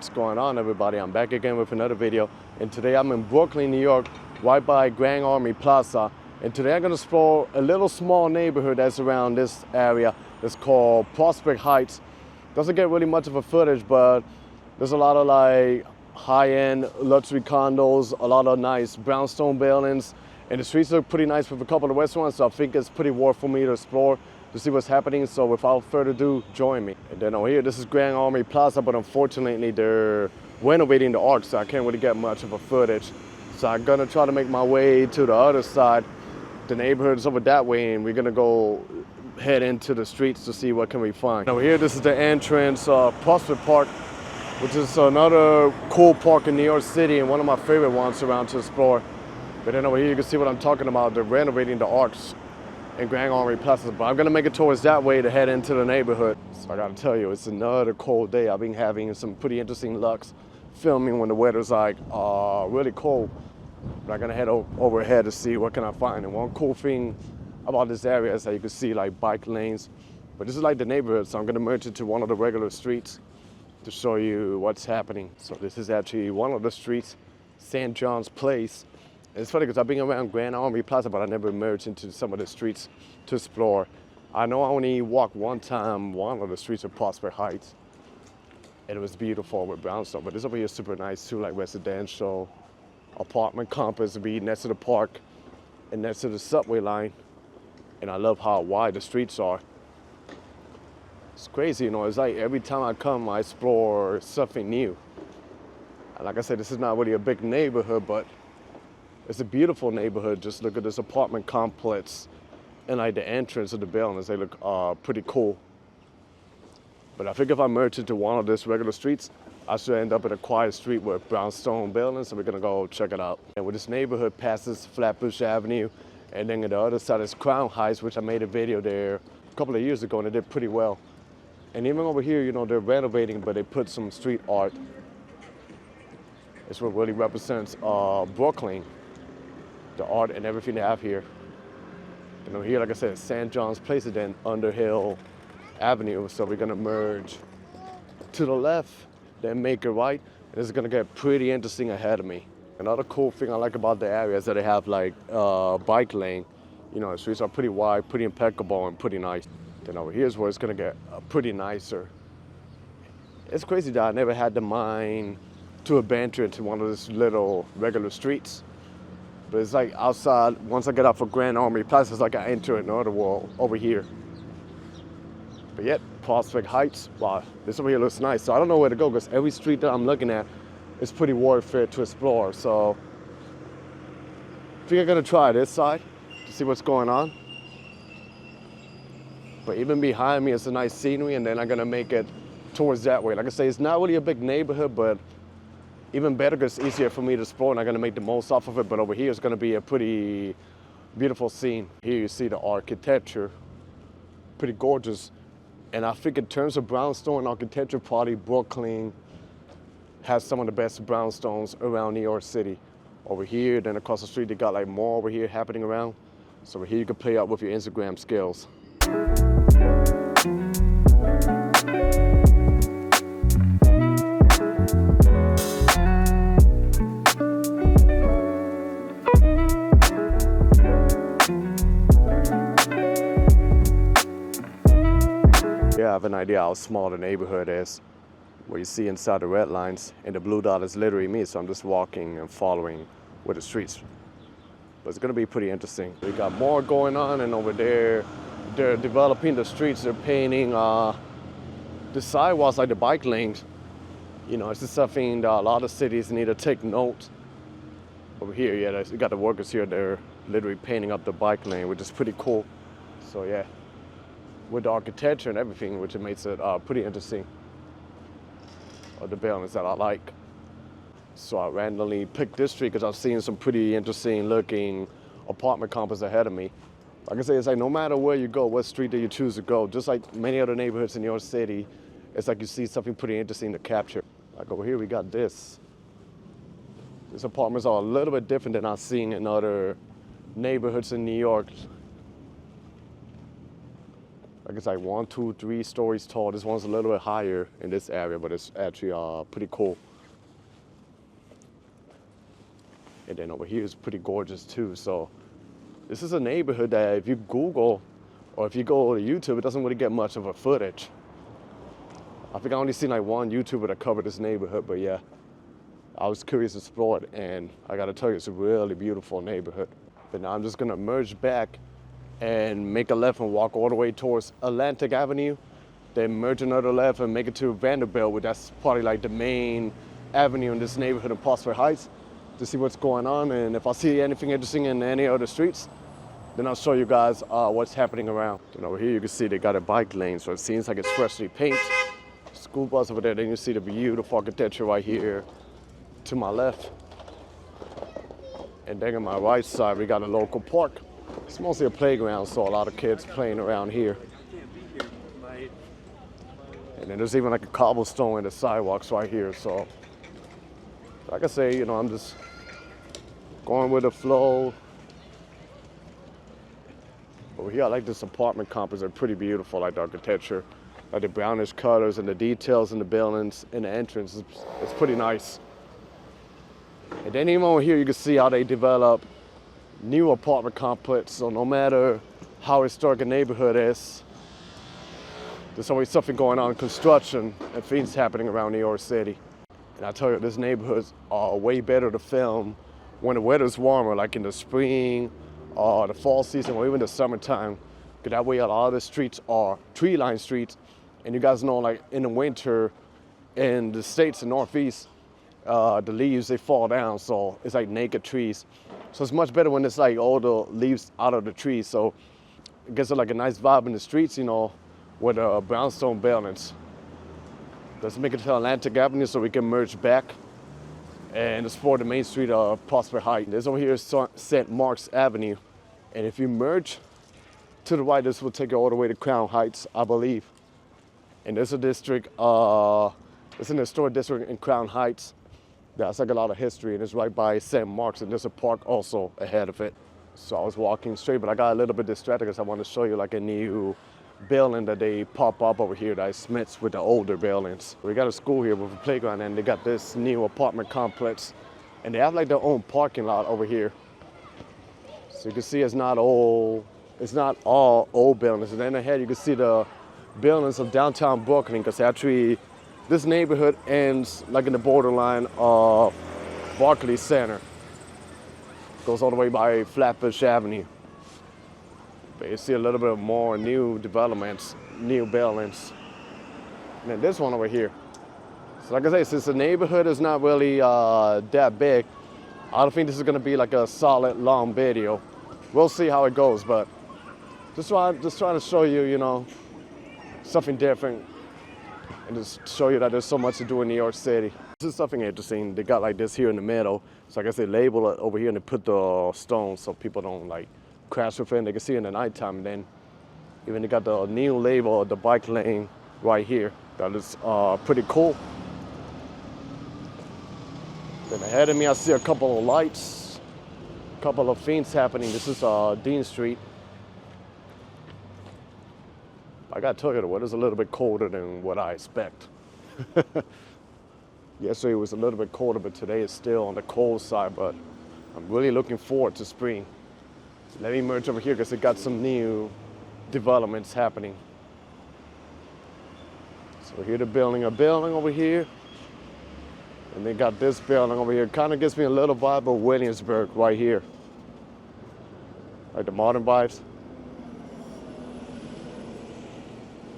What's going on, everybody? I'm back again with another video, and today I'm in Brooklyn, New York, right by Grand Army Plaza. And today I'm going to explore a little small neighborhood that's around this area. It's called Prospect Heights. Doesn't get really much of a footage, but there's a lot of like high-end luxury condos, a lot of nice brownstone buildings, and the streets look pretty nice with a couple of restaurants, so I think it's pretty worth for me to explore to see what's happening. So without further ado, join me. And then over here, this is Grand Army Plaza, but unfortunately they're renovating the arch, so I can't really get much of a footage. So I'm gonna try to make my way to the other side. The neighborhood's over that way, and we're gonna go head into the streets to see what can we find. Over here, this is the entrance, Prospect Park, which is another cool park in New York City and one of my favorite ones around to explore. But then over here, you can see what I'm talking about. They're renovating the arch in Grand Army Plaza, but I'm gonna make it towards that way to head into the neighborhood. So I gotta tell you, it's another cold day. I've been having some pretty interesting lucks filming when the weather's like really cold. But I'm gonna head overhead to see what can I find. And one cool thing about this area is that you can see like bike lanes, but this is like the neighborhood, so I'm gonna merge into one of the regular streets to show you what's happening. So this is actually one of the streets, St. John's Place. It's funny because I've been around Grand Army Plaza, but I never merged into some of the streets to explore. I know I only walked one time one of the streets of Prospect Heights, and it was beautiful with brownstone. But this over here is super nice too, like residential apartment complex to be next to the park and next to the subway line. And I love how wide the streets are. It's crazy, you know, it's like every time I come, I explore something new. And like I said, this is not really a big neighborhood, but it's a beautiful neighborhood. Just look at this apartment complex and like the entrance of the buildings, they look pretty cool. But I think if I merge into one of these regular streets, I should end up in a quiet street with brownstone buildings, so we're gonna go check it out. And with this neighborhood passes Flatbush Avenue, and then on the other side is Crown Heights, which I made a video there a couple of years ago, and it did pretty well. And even over here, you know, they're renovating, but they put some street art. It's what really represents Brooklyn, the art and everything they have here. And over here, like I said, St. John's Place, and then Underhill Avenue. So we're gonna merge to the left, then make a right, and it's gonna get pretty interesting ahead of me. Another cool thing I like about the area is that they have like bike lane. You know, the streets are pretty wide, pretty impeccable, and pretty nice. Then over here is where it's gonna get pretty nicer. It's crazy that I never had the mind to adventure into one of these little regular streets. But it's like outside, once I get out for Grand Army Plaza, it's like I enter another world over here. But yet, Prospect Heights, wow, this over here looks nice. So I don't know where to go because every street that I'm looking at is pretty worth it to explore. So I think I'm gonna try this side to see what's going on. But even behind me is a nice scenery, and then I'm gonna make it towards that way. Like I say, it's not really a big neighborhood, but even better because it's easier for me to explore, and I'm gonna make the most off of it. But over here, it's gonna be a pretty beautiful scene. Here you see the architecture, pretty gorgeous. And I think in terms of brownstone architecture, probably Brooklyn has some of the best brownstones around New York City. Over here, then across the street, they got like more over here happening around. So over here, you can play out with your Instagram skills. Yeah, I have an idea how small the neighborhood is. What you see inside the red lines, and the blue dot is literally me, so I'm just walking and following with the streets. But it's gonna be pretty interesting. We got more going on, and over there, they're developing the streets. They're painting the sidewalks like the bike lanes. You know, it's just something that a lot of cities need to take note. Over here, yeah, you got the workers here. They're literally painting up the bike lane, which is pretty cool. So yeah, with the architecture and everything, which it makes it pretty interesting. The buildings that I like. So I randomly picked this street because I've seen some pretty interesting looking apartment complexes ahead of me. Like I say, it's like no matter where you go, what street do you choose to go, just like many other neighborhoods in your city, it's like you see something pretty interesting to capture. Like over here, we got this. These apartments are a little bit different than I've seen in other neighborhoods in New York. Like it's like 1, 2, 3 stories tall. This one's a little bit higher in this area, but it's actually pretty cool. And then over here is pretty gorgeous too. So this is a neighborhood that if you Google or if you go to YouTube, it doesn't really get much of a footage. I think I only seen like one YouTuber that covered this neighborhood, but yeah, I was curious to explore it, and I gotta tell you, it's a really beautiful neighborhood. But now I'm just gonna merge back and make a left and walk all the way towards Atlantic Avenue, then merge another left and make it to Vanderbilt, which that's probably like the main avenue in this neighborhood in Prospect Heights, to see what's going on. And if I see anything interesting in any other streets, then I'll show you guys what's happening around. And over here you can see they got a bike lane, so it seems like it's freshly painted. School bus over there, then you see the beautiful architecture right here to my left. And then on my right side, we got a local park. It's mostly a playground, so a lot of kids playing around here. And then there's even like a cobblestone in the sidewalks right here. So like I say, you know, I'm just going with the flow. Over here, I like this apartment complex. They're pretty beautiful, like the architecture. Like the brownish colors and the details in the buildings and the entrance, it's pretty nice. And then even over here, you can see how they develop new apartment complex. So no matter how historic a neighborhood is, there's always something going on in construction and things happening around New York City. And I tell you, these neighborhoods are way better to film when the weather's warmer, like in the spring or the fall season or even the summertime. Because that way a lot of the streets are tree-lined streets. And you guys know, like in the winter in the states, the Northeast, the leaves, they fall down. So it's like naked trees. So it's much better when it's like all the leaves out of the trees. So it gives it like a nice vibe in the streets, you know, with the brownstone buildings. Let's make it to Atlantic Avenue so we can merge back and explore the main street of Prospect Heights. This over here is St. Mark's Avenue. And if you merge to the right, this will take you all the way to Crown Heights, I believe. And there's a district, it's an historic district in Crown Heights. That's like a lot of history, and it's right by St. Mark's, and there's a park also ahead of it. So I was walking straight, but I got a little bit distracted because I want to show you like a new building that they pop up over here that is mixed with the older buildings. We got a school here with a playground, and they got this new apartment complex, and they have like their own parking lot over here. So you can see it's not all old buildings. And then ahead you can see the buildings of downtown Brooklyn, because actually this neighborhood ends like in the borderline of Barclay Center. Goes all the way by Flatbush Avenue. But you see a little bit more new developments, new buildings. And then this one over here. So like I say, since the neighborhood is not really that big, I don't think this is gonna be like a solid long video. We'll see how it goes, but just trying to show you, you know, something different, and just show you that there's so much to do in New York City. This is something interesting. They got like this here in the middle. So I guess they label it over here and they put the stones so people don't like crash with it. They can see it in the nighttime. And then even they got the new label of the bike lane right here. That is pretty cool. Then ahead of me, I see a couple of lights, a couple of things happening. This is Dean Street. I gotta tell you, the weather's a little bit colder than what I expect. Yesterday it was a little bit colder, but today it's still on the cold side, but I'm really looking forward to spring. Let me merge over here because it got some new developments happening. So here they're building a building over here, and they got this building over here. Kind of gives me a little vibe of Williamsburg right here. Like the modern vibes.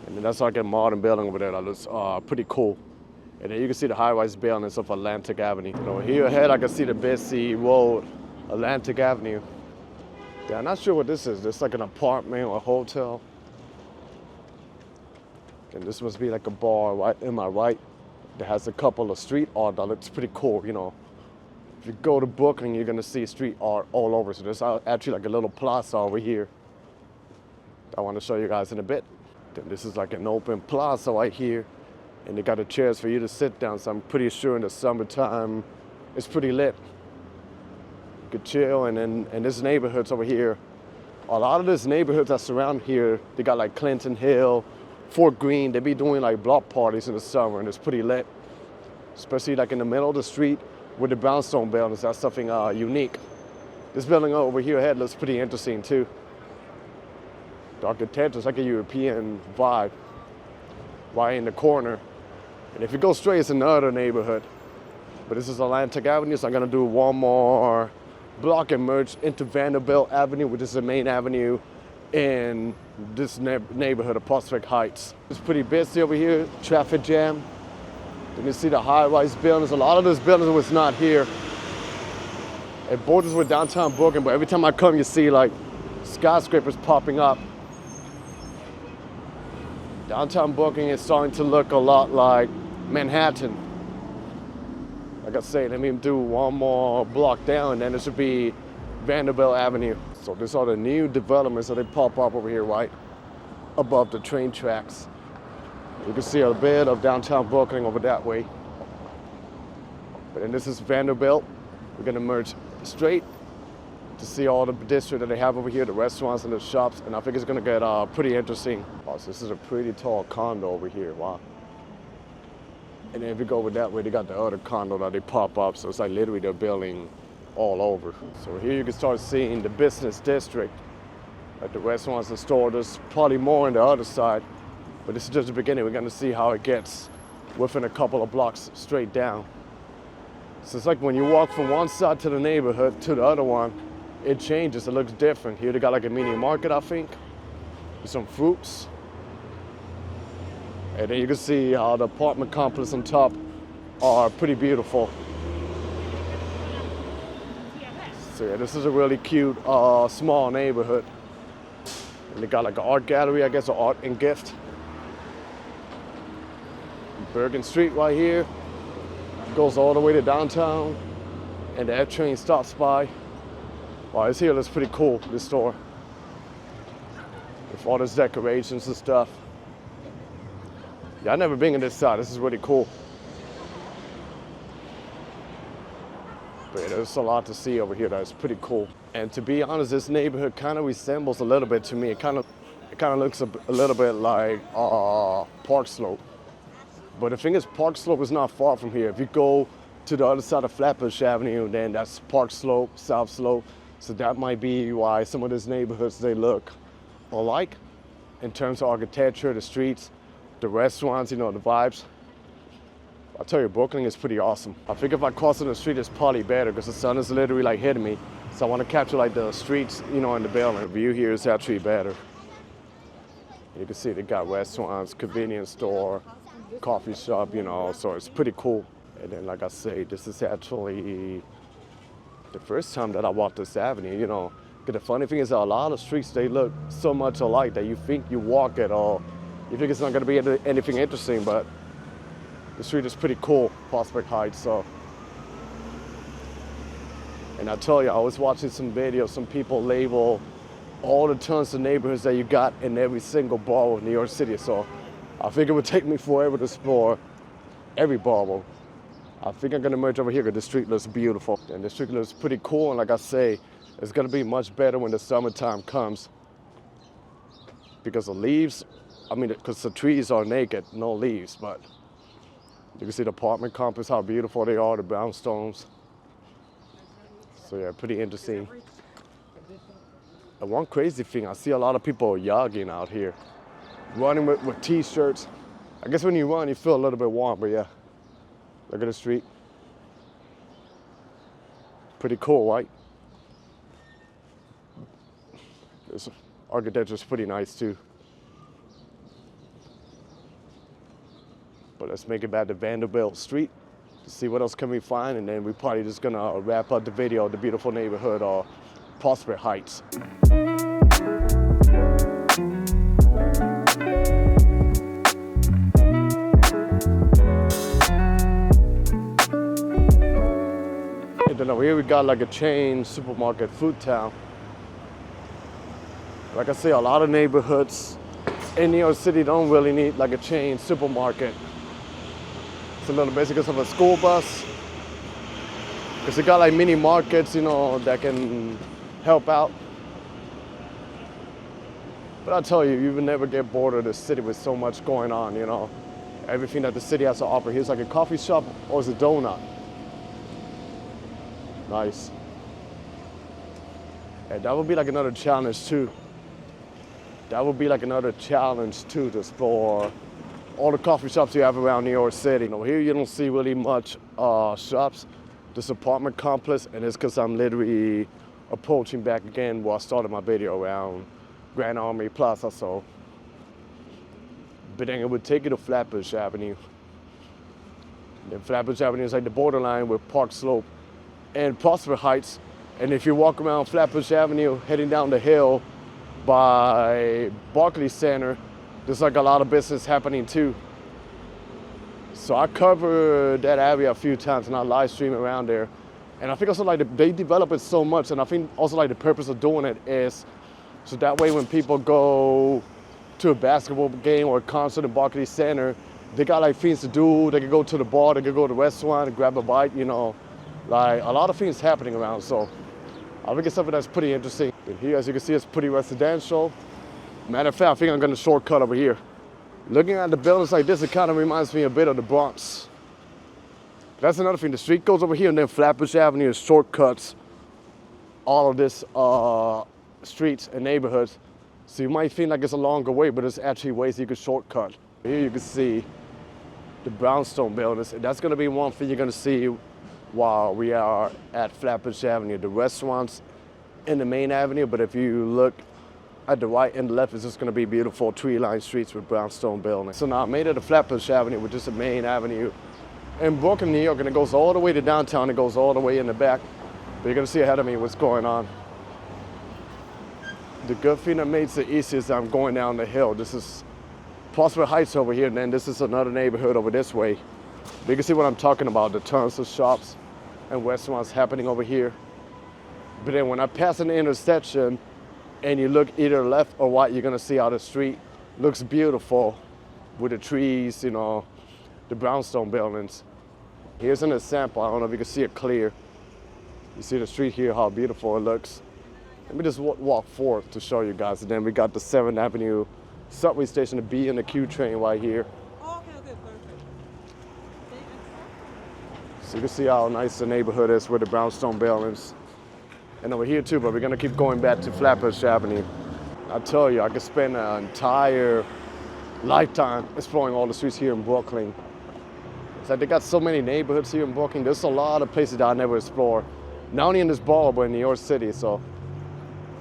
And then that's like a modern building over there that looks pretty cool. And then you can see the high-rise buildings of Atlantic Avenue. You know, here ahead I can see the busy road, Atlantic Avenue. Yeah, I'm not sure what this is. This is like an apartment or a hotel. And this must be like a bar right in my right that has a couple of street art that looks pretty cool, you know. If you go to Brooklyn, you're gonna see street art all over. So there's actually like a little plaza over here I want to show you guys in a bit. Then this is like an open plaza right here, and they got the chairs for you to sit down. So I'm pretty sure in the summertime, it's pretty lit. You could chill, and then and this neighborhoods over here a lot of these neighborhoods that surround here, they got like Clinton Hill, Fort Greene, they be doing like block parties in the summer and it's pretty lit. Especially like in the middle of the street with the brownstone buildings, that's something unique. This building over here ahead looks pretty interesting too. The architecture is like a European vibe, right in the corner. And if you go straight, it's another neighborhood. But this is Atlantic Avenue, so I'm gonna do one more block and merge into Vanderbilt Avenue, which is the main avenue in this neighborhood of Prospect Heights. It's pretty busy over here, traffic jam. Then you see the high-rise buildings. A lot of those buildings was not here. It borders with downtown Brooklyn, but every time I come, you see like skyscrapers popping up. Downtown Brooklyn is starting to look a lot like Manhattan. Like I say, let me do one more block down, and then it should be Vanderbilt Avenue. So these are the new developments that they pop up over here, right above the train tracks. You can see a bit of downtown Brooklyn over that way. But then this is Vanderbilt. We're gonna merge straight to see all the district that they have over here, the restaurants and the shops, and I think it's gonna get pretty interesting. Oh, so this is a pretty tall condo over here, wow. And then if you go over that way, they got the other condo that they pop up, so it's like literally they're building all over. So here you can start seeing the business district, like the restaurants and stores. There's probably more on the other side, but this is just the beginning. We're gonna see how it gets within a couple of blocks straight down. So it's like when you walk from one side to the neighborhood to the other one, it changes, it looks different. Here they got like a mini market, I think, with some fruits. And then you can see how the apartment complex on top are pretty beautiful. So yeah, this is a really cute, small neighborhood. And they got like an art gallery, I guess, or art and gift. Bergen Street right here. Goes all the way to downtown. And the F train stops by. Wow, this here looks pretty cool, this store. With all these decorations and stuff. Yeah, I've never been in this side. This is really cool. But yeah, there's a lot to see over here that's pretty cool. And to be honest, this neighborhood kind of resembles a little bit to me. It kind of looks a little bit like Park Slope. But the thing is, Park Slope is not far from here. If you go to the other side of Flatbush Avenue, then that's Park Slope, South Slope. So that might be why some of these neighborhoods, they look alike in terms of architecture, the streets, the restaurants, you know, the vibes. I'll tell you, Brooklyn is pretty awesome. I think if I cross on the street, it's probably better because the sun is literally like hitting me. So I want to capture like the streets, you know, in the building. The view here is actually better. You can see they got restaurants, convenience store, coffee shop, you know, so it's pretty cool. And then, like I say, this is actually the first time that I walked this avenue, you know. But the funny thing is that a lot of streets, they look so much alike that you think you walk it or you think it's not gonna be anything interesting, but the street is pretty cool, Prospect Heights, so. And I tell you, I was watching some videos, some people label all the tons of neighborhoods that you got in every single borough of New York City, so I think it would take me forever to explore every borough. I think I'm gonna merge over here because the street looks beautiful. And the street looks pretty cool, and like I say, it's gonna be much better when the summertime comes. Because the leaves, I mean, because the trees are naked, no leaves, but you can see the apartment complex, how beautiful they are, the brownstones. So yeah, pretty interesting. And one crazy thing, I see a lot of people jogging out here, running with t-shirts. I guess when you run, you feel a little bit warm, but yeah. Look at the street. Pretty cool, right? This architecture is pretty nice too. But let's make it back to Vanderbilt Street to see what else can we find, and then we're probably just gonna wrap up the video of the beautiful neighborhood of Prospect Heights. And over here we got like a chain supermarket food town. Like I say, a lot of neighborhoods in New York City don't really need like a chain supermarket. It's a little basic because of a school bus. Because they got like mini markets, you know, that can help out. But I tell you, you will never get bored of the city with so much going on, you know. Everything that the city has to offer. Here's like a coffee shop or it's a donut. Nice. And that would be like another challenge too. That would be like another challenge too, to explore all the coffee shops you have around New York City. You know, here you don't see really much shops. This apartment complex, and it's because I'm literally approaching back again where I started my video around Grand Army Plaza. So, but then it would take you to Flatbush Avenue. And Flatbush Avenue is like the borderline with Park Slope and Prospect Heights. And if you walk around Flatbush Avenue, heading down the hill by Barclay Center, there's like a lot of business happening too. So I covered that area a few times and I live stream around there. And I think also like they develop it so much, and I think also like the purpose of doing it is so that way when people go to a basketball game or a concert in Barclay Center, they got like things to do. They can go to the bar, they can go to the restaurant and grab a bite, you know. Like a lot of things happening around. So I think it's something that's pretty interesting. And here, as you can see, it's pretty residential. Matter of fact, I think I'm gonna shortcut over here. Looking at the buildings like this, it kind of reminds me a bit of the Bronx. That's another thing. The street goes over here, and then Flatbush Avenue shortcuts all of this streets and neighborhoods. So you might think like it's a longer way, but there's actually ways you can shortcut. Here you can see the brownstone buildings, and that's gonna be one thing you're gonna see while we are at Flatbush Avenue. The restaurants in the main avenue, but if you look at the right and the left, it's just gonna be beautiful tree-lined streets with brownstone buildings. So now I made it to Flatbush Avenue, which is the main avenue in Brooklyn, New York, and it goes all the way to downtown. It goes all the way in the back. But you're gonna see ahead of me what's going on. The good thing that makes it easy is I'm going down the hill. This is Prospect Heights over here, and then this is another neighborhood over this way. But you can see what I'm talking about, the tons of shops and restaurants happening over here. But then when I pass an intersection and you look either left or right, you're gonna see how the street looks beautiful with the trees, you know, the brownstone buildings. Here's an example. I don't know if you can see it clear. You see the street here, how beautiful it looks. Let me just walk forth to show you guys. And then we got the 7th Avenue subway station, the B and the Q train right here. Oh, okay, perfect. So you can see how nice the neighborhood is with the brownstone buildings. And over here too, but we're gonna keep going back to Flatbush Avenue. I tell you, I could spend an entire lifetime exploring all the streets here in Brooklyn. It's like they got so many neighborhoods here in Brooklyn. There's a lot of places that I never explore. Not only in this borough, but in New York City. So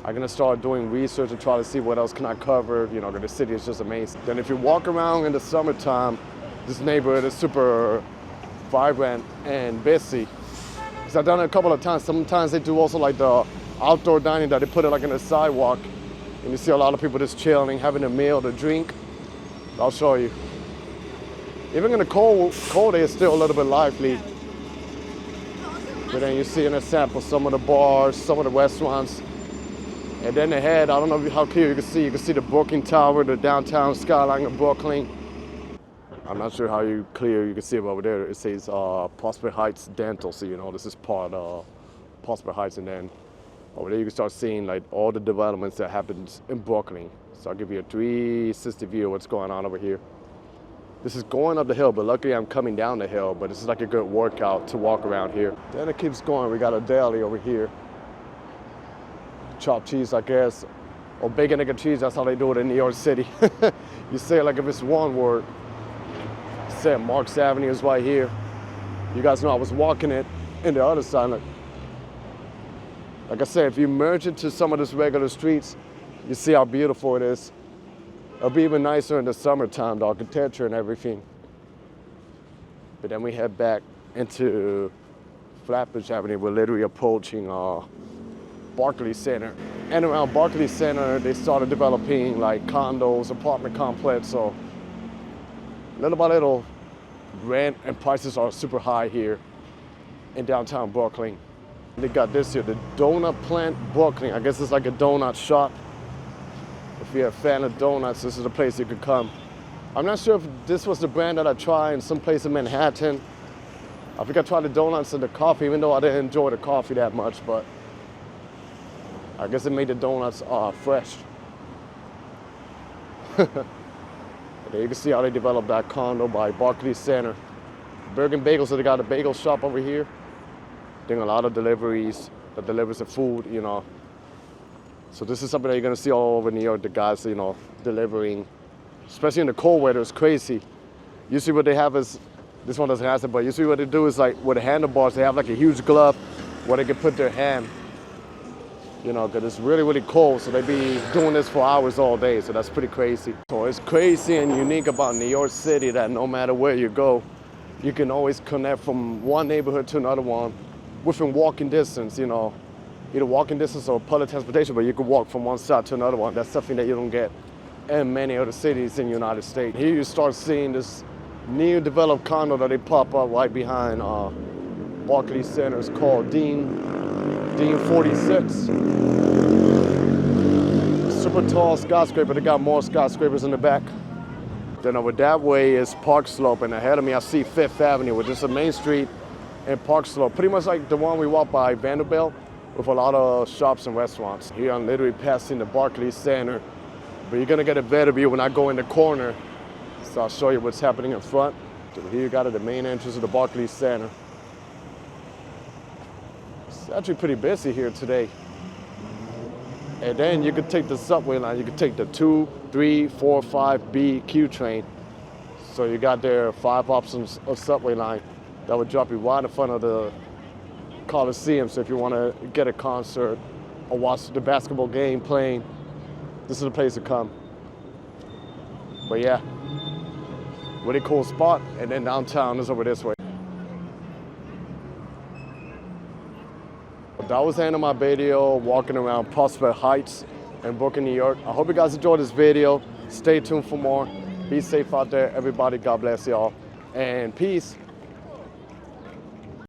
I'm gonna start doing research and try to see what else can I cover. You know, the city is just amazing. Then if you walk around in the summertime, this neighborhood is super vibrant and busy. Because I've done it a couple of times. Sometimes they do also like the outdoor dining that they put it like in the sidewalk. And you see a lot of people just chilling, having a meal, to drink. I'll show you. Even in the cold day, it's still a little bit lively. But then you see in a sample some of the bars, some of the restaurants. And then ahead, I don't know how clear you can see the Brooklyn Tower, the downtown skyline of Brooklyn. I'm not sure how clear you can see it over there. It says Prospect Heights Dental, so you know this is part of Prospect Heights. And then over there you can start seeing like all the developments that happens in Brooklyn. So I'll give you a 360 view of what's going on over here. This is going up the hill, but luckily I'm coming down the hill, but this is like a good workout to walk around here. Then it keeps going. We got a deli over here. Chopped cheese, I guess, or bacon, egg, and cheese. That's how they do it in New York City. You say it like if it's one word. St. Mark's Avenue is right here. You guys know I was walking it in the other side. Like I said, if you merge into some of these regular streets, you see how beautiful it is. It'll be even nicer in the summertime, the architecture and everything. But then we head back into Flatbush Avenue. We're literally approaching Barclay Center. And around Barclay Center, they started developing like condos, apartment complex. So little by little, rent and prices are super high here in downtown Brooklyn. They got this here, the Donut Plant Brooklyn. I guess it's like a donut shop. If you're a fan of donuts, this is the place you could come. I'm not sure if this was the brand that I tried in some place in Manhattan. I think I tried the donuts and the coffee, even though I didn't enjoy the coffee that much, but I guess it made the donuts fresh. There you can see how they developed that condo by Barclay Center. Bergen Bagels, so they got a bagel shop over here. Doing a lot of deliveries that delivers the food, you know. So this is something that you're gonna see all over New York, the guys, you know, delivering, especially in the cold weather, it's crazy. Usually what they have is, this one doesn't have it, but usually what they do is like with the handlebars, they have like a huge glove where they can put their hand, you know, because it's really, really cold. So they be doing this for hours all day. So that's pretty crazy. So it's crazy and unique about New York City that no matter where you go, you can always connect from one neighborhood to another one within walking distance, you know, either walking distance or public transportation, but you can walk from one side to another one. That's something that you don't get in many other cities in the United States. Here you start seeing this new developed condo that they pop up right behind Barclay Center. It's called Dean 46. Super tall skyscraper. They got more skyscrapers in the back. Then over that way is Park Slope, and ahead of me I see Fifth Avenue, which is a main street in Park Slope, pretty much like the one we walked by Vanderbilt, with a lot of shops and restaurants. Here I'm literally passing the Barclay Center, but you're gonna get a better view when I go in the corner. So I'll show you what's happening in front. So here you got the main entrance of the Barclay Center. It's actually pretty busy here today. And then you could take the subway line. You could take the 2, 3, 4, 5B Q train. So you got there 5 options of subway line that would drop you right in front of the Coliseum. So if you want to get a concert or watch the basketball game playing, this is the place to come. But yeah, really cool spot. And then downtown is over this way. That was the end of my video walking around Prospect Heights in Brooklyn, New York. I hope you guys enjoyed this video. Stay tuned for more. Be safe out there, everybody. God bless y'all. And peace.